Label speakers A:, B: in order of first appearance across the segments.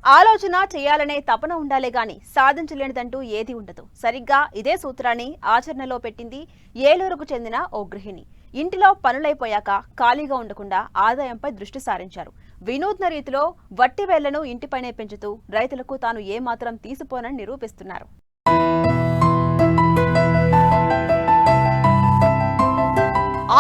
A: ఆలోచన చేయాలనే తపన ఉండాలే గాని సాధించలేనిదంటూ ఏది ఉండదు. సరిగ్గా ఇదే సూత్రాన్ని ఆచరణలో పెట్టింది ఏలూరుకు చెందిన ఓ గృహిణి. ఇంటిలో పనులైపోయాక ఖాళీగా ఉండకుండా ఆదాయంపై దృష్టి సారించారు. వినూత్న రీతిలో వట్టి వేళ్లను ఇంటిపైనే పెంచుతూ రైతులకు తాను ఏమాత్రం తీసిపోనని నిరూపిస్తున్నారు.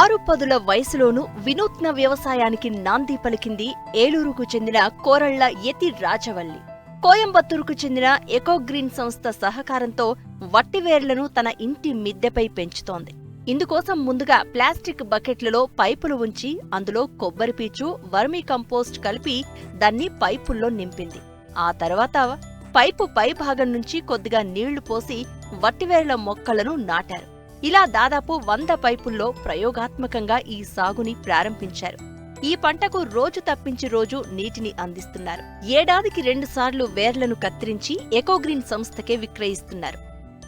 B: ఆరు పదుల వయసులోనూ వినూత్న వ్యవసాయానికి నాంది పలికింది ఏలూరుకు చెందిన కోరళ్ల యతి రాజవల్లి. కోయంబత్తూరుకు చెందిన ఎకోగ్రీన్ సంస్థ సహకారంతో వట్టివేర్లను తన ఇంటి మిద్దెపై పెంచుతోంది. ఇందుకోసం ముందుగా ప్లాస్టిక్ బకెట్లలో పైపులు ఉంచి అందులో కొబ్బరిపీచు, వర్మీ కంపోస్ట్ కలిపి దాన్ని పైపుల్లో నింపింది. ఆ తర్వాత పైపు పై భాగం నుంచి కొద్దిగా నీళ్లు పోసి వట్టివేర్ల మొక్కలను నాటారు. ఇలా దాదాపు 100 పైపుల్లో ప్రయోగాత్మకంగా ఈ సాగుని ప్రారంభించారు. ఈ పంటకు రోజు తప్పించి రోజు నీటిని అందిస్తున్నారు. ఏడాదికి 2 సార్లు వేర్లను కత్తిరించి ఎకోగ్రీన్ సంస్థకే విక్రయిస్తున్నారు.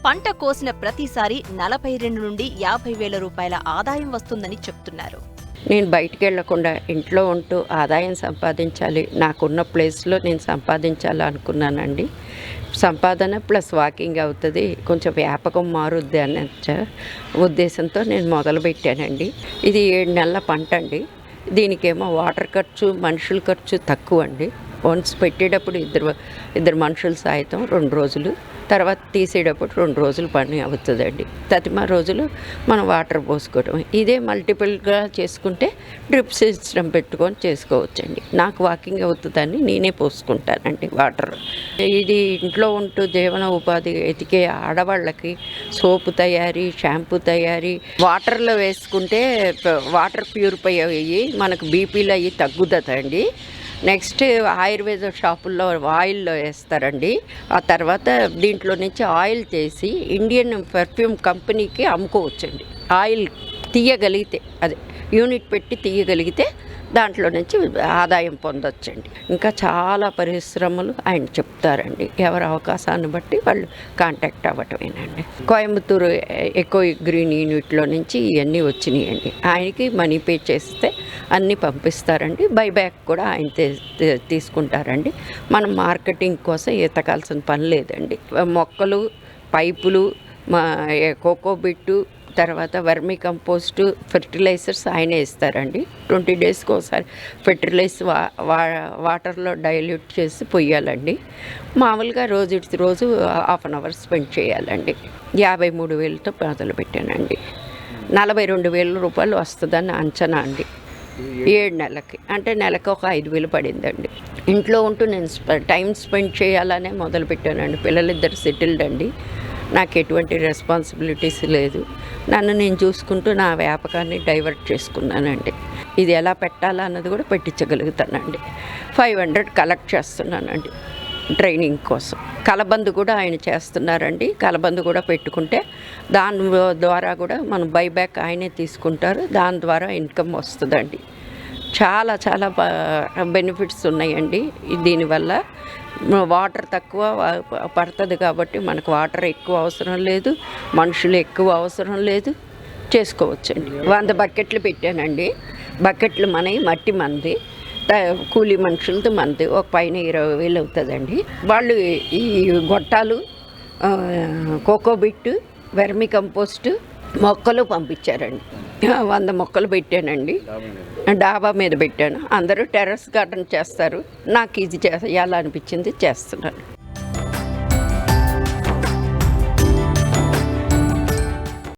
B: పంట కోసిన ప్రతిసారి 42 నుండి 50 వేల రూపాయల ఆదాయం వస్తుందని చెప్తున్నారు.
C: నేను బయటికి వెళ్లకుండా ఇంట్లో ఉంటూ ఆదాయం సంపాదించాలి, నాకున్న ప్లేస్లో నేను సంపాదించాలి అనుకున్నానండి. సంపాదన ప్లస్ వాకింగ్ అవుతుంది, కొంచెం వ్యాపకం మారుద్ది అనే ఉద్దేశంతో నేను మొదలుపెట్టానండి. ఇది 7 నెలల పంట అండి. దీనికేమో వాటర్ ఖర్చు, మనుషుల ఖర్చు తక్కువ అండి. వన్స్ పెట్టేటప్పుడు ఇద్దరు మనుషులు సాయితం 2 రోజులు, తర్వాత తీసేటప్పుడు 2 రోజులు పని అవుతుందండి. తతిమ రోజులు మనం వాటర్ పోసుకోవడం. ఇదే మల్టిపుల్గా చేసుకుంటే డ్రిప్ సిస్టమ్ పెట్టుకొని చేసుకోవచ్చండి. నాకు వాకింగ్ అవుతుందని నేనే పోసుకుంటానండి వాటర్. ఇది ఇంట్లో ఉంటూ జీవన ఉపాధి ఎతికే ఆడవాళ్ళకి సోపు తయారీ, షాంపూ తయారీ, వాటర్లో వేసుకుంటే వాటర్ ప్యూరిఫై అయ్యి మనకు బీపీలు అయ్యి తగ్గుతుందండి. నెక్స్ట్ ఆయుర్వేద షాపుల్లో ఆయిల్లో వేస్తారండి. ఆ తర్వాత దీంట్లో నుంచి ఆయిల్ చేసి ఇండియన్ పర్ఫ్యూమ్ కంపెనీకి అమ్ముకోవచ్చండి. ఆయిల్ తీయగలిగితే, అదే యూనిట్ పెట్టి తీయగలిగితే దాంట్లో నుంచి ఆదాయం పొందొచ్చండి. ఇంకా చాలా పరిశ్రమలు ఆయన చెప్తారండి. ఎవరి అవకాశాన్ని బట్టి వాళ్ళు కాంటాక్ట్ అవ్వటమేనండి. కోయంబత్తూరు ఎకో గ్రీన్ యూనిట్లో నుంచి ఇవన్నీ వచ్చినాయండి. ఆయనకి మనీ పే చేస్తే అన్నీ పంపిస్తారండి. బైబ్యాక్ కూడా ఆయన తీసుకుంటారండి. మనం మార్కెటింగ్ కోసం ఎతకాల్సిన పని లేదండి. మొక్కలు, పైపులు, కోకోబిట్టు, తర్వాత వర్మీ కంపోస్టు, ఫెర్టిలైజర్స్ ఆయనే ఇస్తారండి. 20 డేస్కి ఒకసారి ఫెర్టిలైజర్స్ వాటర్లో డైల్యూట్ చేసి పొయ్యాలండి. మామూలుగా రోజు హాఫ్ అన్ అవర్ స్పెండ్ చేయాలండి. 53,000తో మొదలు పెట్టానండి. 42,000 రూపాయలు వస్తుందని అంచనా అండి. 7 నెలలకి, అంటే నెలకు ఒక 5,000 పడిందండి. ఇంట్లో ఉంటూ నేను టైం స్పెండ్ చేయాలనే మొదలుపెట్టానండి. పిల్లలిద్దరు సెటిల్డ్ అండి. నాకు ఎటువంటి రెస్పాన్సిబిలిటీస్ లేదు. నన్ను నేను చూసుకుంటూ నా వ్యాపకాన్ని డైవర్ట్ చేసుకున్నానండి. ఇది ఎలా పెట్టాలా అన్నది కూడా పెట్టించగలుగుతానండి. 500 కలెక్ట్ చేస్తున్నానండి ట్రైనింగ్ కోసం. కలబందు కూడా ఆయన చేస్తున్నారండి. కలబందు కూడా పెట్టుకుంటే దాని ద్వారా కూడా మనం బైబ్యాక్ ఆయనే తీసుకుంటారు. దాని ద్వారా ఇన్కమ్ వస్తుందండి. చాలా చాలా బెనిఫిట్స్ ఉన్నాయండి దీనివల్ల. వాటర్ తక్కువ పడుతుంది కాబట్టి మనకు వాటర్ ఎక్కువ అవసరం లేదు, మనుషులు ఎక్కువ అవసరం లేదు, చేసుకోవచ్చండి. 100 బకెట్లు పెట్టానండి. బకెట్లు మనవి, మట్టి మంది, కూలీ మనుషులతో మంది, ఒక పైన 20,000 అవుతుందండి. వాళ్ళు ఈ గొట్టాలు, కోకోబిట్టు, వెర్మి కంపోస్టు, మొక్కలు పంపించారండి. 100 మొక్కలు పెట్టానండి. డాబా మీద పెట్టాను. అందరూ టెర్రస్ గార్డెన్ చేస్తారు. నాకు ఇది చేయాలనిపించింది, చేస్తున్నాను.